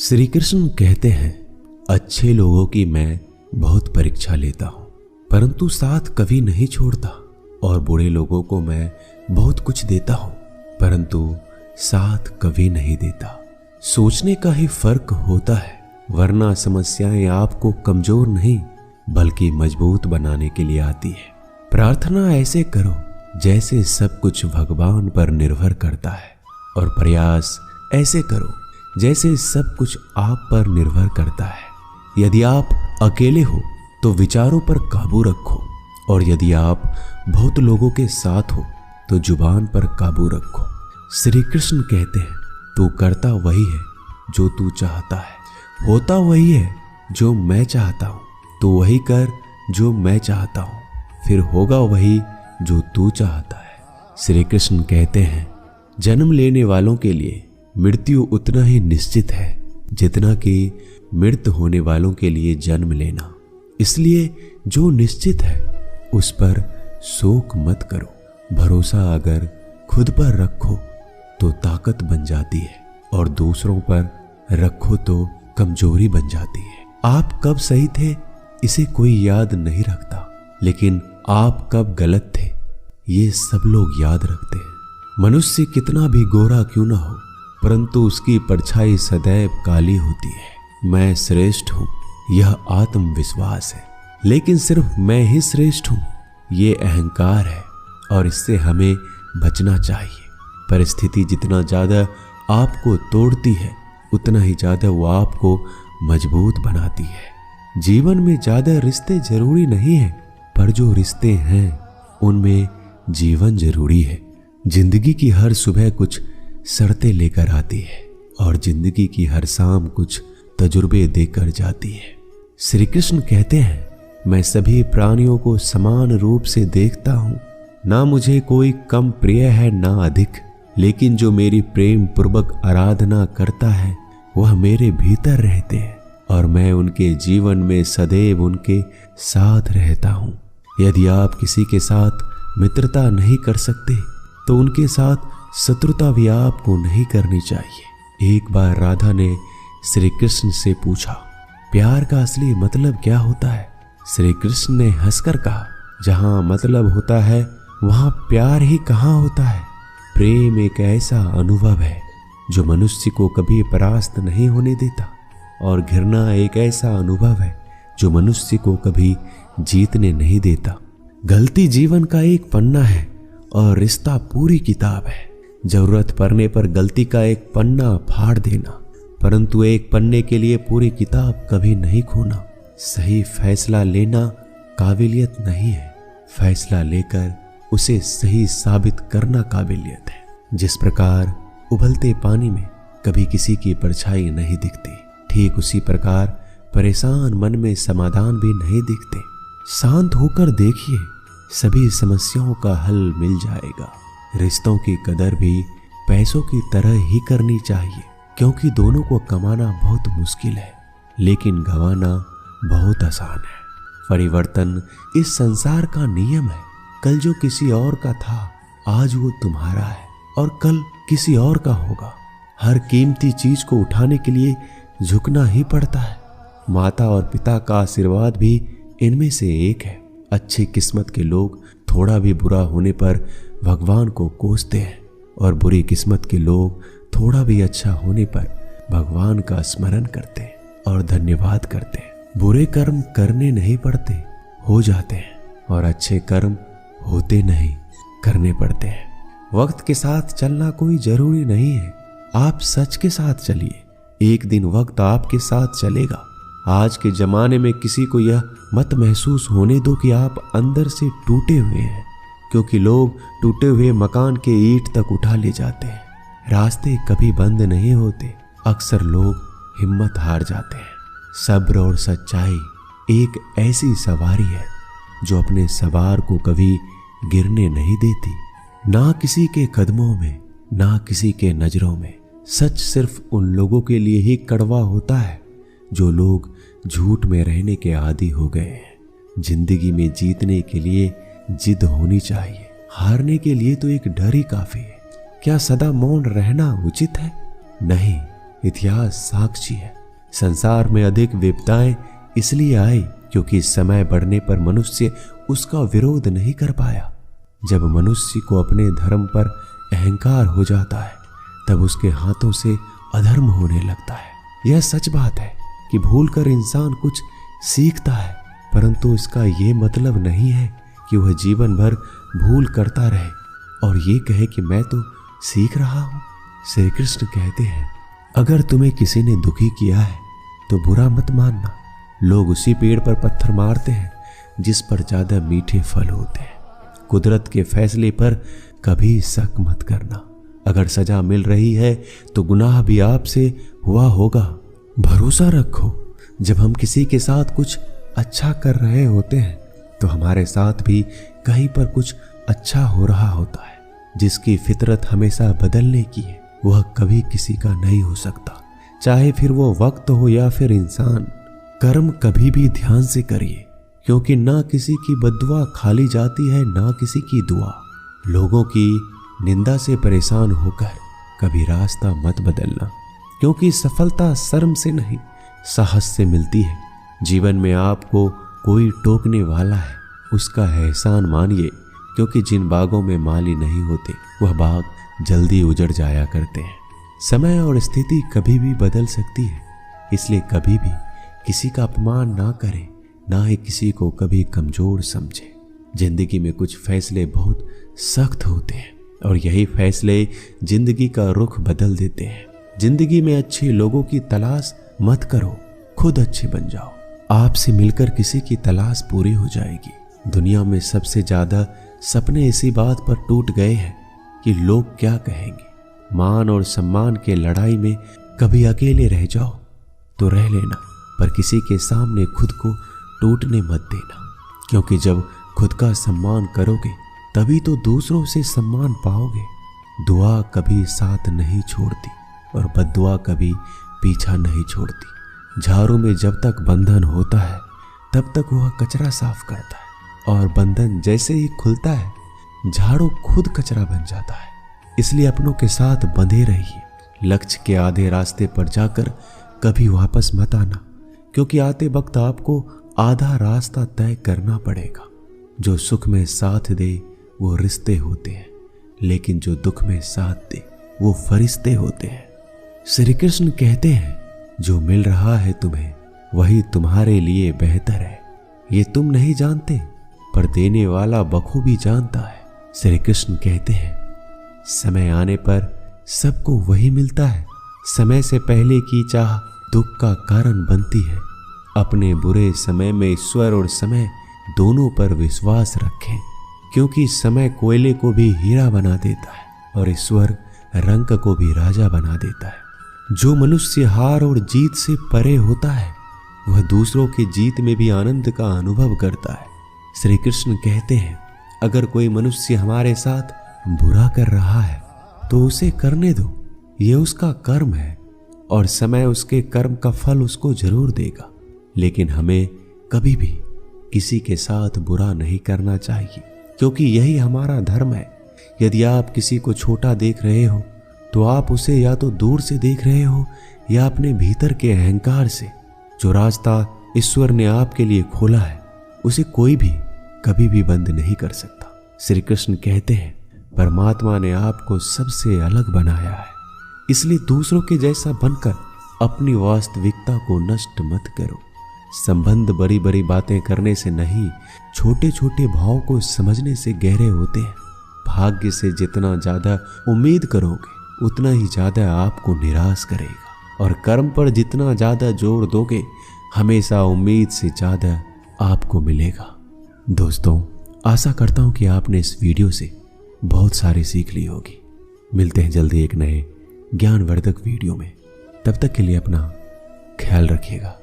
श्री कृष्ण कहते हैं, अच्छे लोगों की मैं बहुत परीक्षा लेता हूं, परंतु साथ कभी नहीं छोड़ता, और बुरे लोगों को मैं बहुत कुछ देता हूं, परंतु साथ कभी नहीं देता। सोचने का ही फर्क होता है, वरना समस्याएं आपको कमजोर नहीं बल्कि मजबूत बनाने के लिए आती है। प्रार्थना ऐसे करो जैसे सब कुछ भगवान पर निर्भर करता है, और प्रयास ऐसे करो जैसे सब कुछ आप पर निर्भर करता है। यदि आप अकेले हो तो विचारों पर काबू रखो, और यदि आप बहुत लोगों के साथ हो तो जुबान पर काबू रखो। श्री कृष्ण कहते हैं, तू करता वही है जो तू चाहता है, होता वही है जो मैं चाहता हूं। तू वही कर जो मैं चाहता हूं, फिर होगा वही जो तू चाहता है। श्री कृष्ण कहते हैं, जन्म लेने वालों के लिए मृत्यु उतना ही निश्चित है जितना कि मृत होने वालों के लिए जन्म लेना। इसलिए जो निश्चित है उस पर शोक मत करो। भरोसा अगर खुद पर रखो तो ताकत बन जाती है, और दूसरों पर रखो तो कमजोरी बन जाती है। आप कब सही थे इसे कोई याद नहीं रखता, लेकिन आप कब गलत थे ये सब लोग याद रखते हैं। मनुष्य कितना भी गोरा क्यों ना हो, परंतु उसकी परछाई सदैव काली होती है। मैं श्रेष्ठ हूं यह आत्मविश्वास है, लेकिन सिर्फ मैं ही श्रेष्ठ हूं ये अहंकार है, और इससे हमें बचना चाहिए। परिस्थिति जितना ज्यादा आपको तोड़ती है उतना ही ज्यादा वो आपको मजबूत बनाती है। जीवन में ज्यादा रिश्ते जरूरी नहीं है, पर जो रिश्ते हैं उनमें जीवन जरूरी है। जिंदगी की हर सुबह कुछ शर्तें लेकर आती है, और जिंदगी की हर शाम कुछ तजुर्बे देकर जाती है। श्री कृष्ण कहते हैं, मैं सभी प्राणियों को समान रूप से देखता हूं, ना मुझे कोई कम प्रिय है ना अधिक, लेकिन जो मेरी प्रेम पूर्वक आराधना करता है वह मेरे भीतर रहते हैं, और मैं उनके जीवन में सदैव उनके साथ रहता हूं। यदि आप किसी के साथ मित्रता नहीं कर सकते तो उनके साथ शत्रुता भी आपको नहीं करनी चाहिए। एक बार राधा ने श्री कृष्ण से पूछा, प्यार का असली मतलब क्या होता है? श्री कृष्ण ने हंसकर कहा, जहां मतलब होता है वहां प्यार ही कहां होता है। प्रेम एक ऐसा अनुभव है जो मनुष्य को कभी परास्त नहीं होने देता, और घृणा एक ऐसा अनुभव है जो मनुष्य को कभी जीतने नहीं देता। गलती जीवन का एक पन्ना है और रिश्ता पूरी किताब है। जरूरत पड़ने पर गलती का एक पन्ना फाड़ देना, परंतु एक पन्ने के लिए पूरी किताब कभी नहीं खोना। सही फैसला लेना काबिलियत नहीं है, फैसला लेकर उसे सही साबित करना काबिलियत है। जिस प्रकार उबलते पानी में कभी किसी की परछाई नहीं दिखती, ठीक उसी प्रकार परेशान मन में समाधान भी नहीं दिखते। शांत होकर देखिए, सभी समस्याओं का हल मिल जाएगा। रिश्तों की कदर भी पैसों की तरह ही करनी चाहिए, क्योंकि दोनों को कमाना बहुत मुश्किल है, लेकिन गंवाना बहुत आसान है। परिवर्तन इस संसार का नियम है। कल जो किसी और का था आज वो तुम्हारा है, और कल किसी और का होगा। हर कीमती चीज को उठाने के लिए झुकना ही पड़ता है। माता और पिता का आशीर्वाद भी इनमें से एक है। अच्छी किस्मत के लोग थोड़ा भी बुरा होने पर भगवान को कोसते हैं, और बुरी किस्मत के लोग थोड़ा भी अच्छा होने पर भगवान का स्मरण करते हैं और धन्यवाद करते हैं। बुरे कर्म करने नहीं पड़ते, हो जाते हैं, और अच्छे कर्म होते नहीं, करने पड़ते हैं। वक्त के साथ चलना कोई जरूरी नहीं है, आप सच के साथ चलिए, एक दिन वक्त आपके साथ चलेगा। आज के जमाने में किसी को यह मत महसूस होने दो कि आप अंदर से टूटे हुए हैं, क्योंकि लोग टूटे हुए मकान के ईंट तक उठा ले जाते हैं। रास्ते कभी बंद नहीं होते, अक्सर लोग हिम्मत हार जाते हैं। सब्र और सच्चाई एक ऐसी सवारी है जो अपने सवार को कभी गिरने नहीं देती, ना किसी के कदमों में, ना किसी के नजरों में। सच सिर्फ उन लोगों के लिए ही कड़वा होता है जो लोग झूठ में रहने के आदी हो गए हैं। जिंदगी में जीतने के लिए जिद होनी चाहिए, हारने के लिए तो एक डर ही काफी है। क्या सदा मौन रहना उचित है? नहीं, इतिहास साक्षी है। संसार में अधिक विपदाएं इसलिए आई क्योंकि समय बढ़ने पर मनुष्य उसका विरोध नहीं कर पाया। जब मनुष्य को अपने धर्म पर अहंकार हो जाता है तब उसके हाथों से अधर्म होने लगता है। यह सच बात है कि भूलकर इंसान कुछ सीखता है, परंतु इसका ये मतलब नहीं है कि वह जीवन भर भूल करता रहे और ये कहे कि मैं तो सीख रहा हूं। श्री कृष्ण कहते हैं, अगर तुम्हें किसी ने दुखी किया है तो बुरा मत मानना। लोग उसी पेड़ पर पत्थर मारते हैं जिस पर ज्यादा मीठे फल होते हैं। कुदरत के फैसले पर कभी शक मत करना। अगर सजा मिल रही है तो गुनाह भी आपसे हुआ होगा। भरोसा रखो, जब हम किसी के साथ कुछ अच्छा कर रहे होते हैं तो हमारे साथ भी कहीं पर कुछ अच्छा हो रहा होता है। जिसकी फितरत हमेशा बदलने की है वह कभी किसी का नहीं हो सकता, चाहे फिर वो वक्त हो या फिर इंसान। कर्म कभी भी ध्यान से करिए, क्योंकि ना किसी की बद्दुआ खाली जाती है ना किसी की दुआ। लोगों की निंदा से परेशान होकर कभी रास्ता मत बदलना, क्योंकि सफलता शर्म से नहीं साहस से मिलती है। जीवन में आपको कोई टोकने वाला है उसका एहसान मानिए, क्योंकि जिन बागों में माली नहीं होते वह बाग जल्दी उजड़ जाया करते हैं। समय और स्थिति कभी भी बदल सकती है, इसलिए कभी भी किसी का अपमान ना करें, ना ही किसी को कभी कमजोर समझे। जिंदगी में कुछ फैसले बहुत सख्त होते हैं और यही फैसले जिंदगी का रुख बदल देते हैं। जिंदगी में अच्छे लोगों की तलाश मत करो, खुद अच्छे बन जाओ। आपसे मिलकर किसी की तलाश पूरी हो जाएगी। दुनिया में सबसे ज्यादा सपने इसी बात पर टूट गए हैं कि लोग क्या कहेंगे। मान और सम्मान के लड़ाई में कभी अकेले रह जाओ तो रह लेना, पर किसी के सामने खुद को टूटने मत देना, क्योंकि जब खुद का सम्मान करोगे तभी तो दूसरों से सम्मान पाओगे। दुआ कभी साथ नहीं छोड़ती और बद्दुआ कभी पीछा नहीं छोड़ती। झाड़ू में जब तक बंधन होता है तब तक वह कचरा साफ करता है, और बंधन जैसे ही खुलता है झाड़ू खुद कचरा बन जाता है। इसलिए अपनों के साथ बंधे रहिए। लक्ष्य के आधे रास्ते पर जाकर कभी वापस मत आना, क्योंकि आते वक्त आपको आधा रास्ता तय करना पड़ेगा। जो सुख में साथ दे वो रिश्ते होते हैं, लेकिन जो दुख में साथ दे वो फरिश्ते होते हैं। श्री कृष्ण कहते हैं, जो मिल रहा है तुम्हें वही तुम्हारे लिए बेहतर है। ये तुम नहीं जानते, पर देने वाला बखूबी जानता है। श्री कृष्ण कहते हैं, समय आने पर सबको वही मिलता है। समय से पहले की चाह दुख का कारण बनती है। अपने बुरे समय में ईश्वर और समय दोनों पर विश्वास रखें, क्योंकि समय कोयले को भी हीरा बना देता है और ईश्वर रंक को भी राजा बना देता है। जो मनुष्य हार और जीत से परे होता है वह दूसरों की जीत में भी आनंद का अनुभव करता है। श्री कृष्ण कहते हैं, अगर कोई मनुष्य हमारे साथ बुरा कर रहा है तो उसे करने दो, ये उसका कर्म है और समय उसके कर्म का फल उसको जरूर देगा। लेकिन हमें कभी भी किसी के साथ बुरा नहीं करना चाहिए, क्योंकि यही हमारा धर्म है। यदि आप किसी को छोटा देख रहे हो तो आप उसे या तो दूर से देख रहे हो या अपने भीतर के अहंकार से। जो रास्ता ईश्वर ने आपके लिए खोला है उसे कोई भी कभी भी बंद नहीं कर सकता। श्री कृष्ण कहते हैं, परमात्मा ने आपको सबसे अलग बनाया है, इसलिए दूसरों के जैसा बनकर अपनी वास्तविकता को नष्ट मत करो। संबंध बड़ी बड़ी बातें करने से नहीं, छोटे छोटे भाव को समझने से गहरे होते हैं। भाग्य से जितना ज्यादा उम्मीद करोगे उतना ही ज्यादा आपको निराश करेगा, और कर्म पर जितना ज्यादा जोर दोगे हमेशा उम्मीद से ज्यादा आपको मिलेगा। दोस्तों, आशा करता हूं कि आपने इस वीडियो से बहुत सारी सीख ली होगी। मिलते हैं जल्दी एक नए ज्ञानवर्धक वीडियो में। तब तक के लिए अपना ख्याल रखिएगा।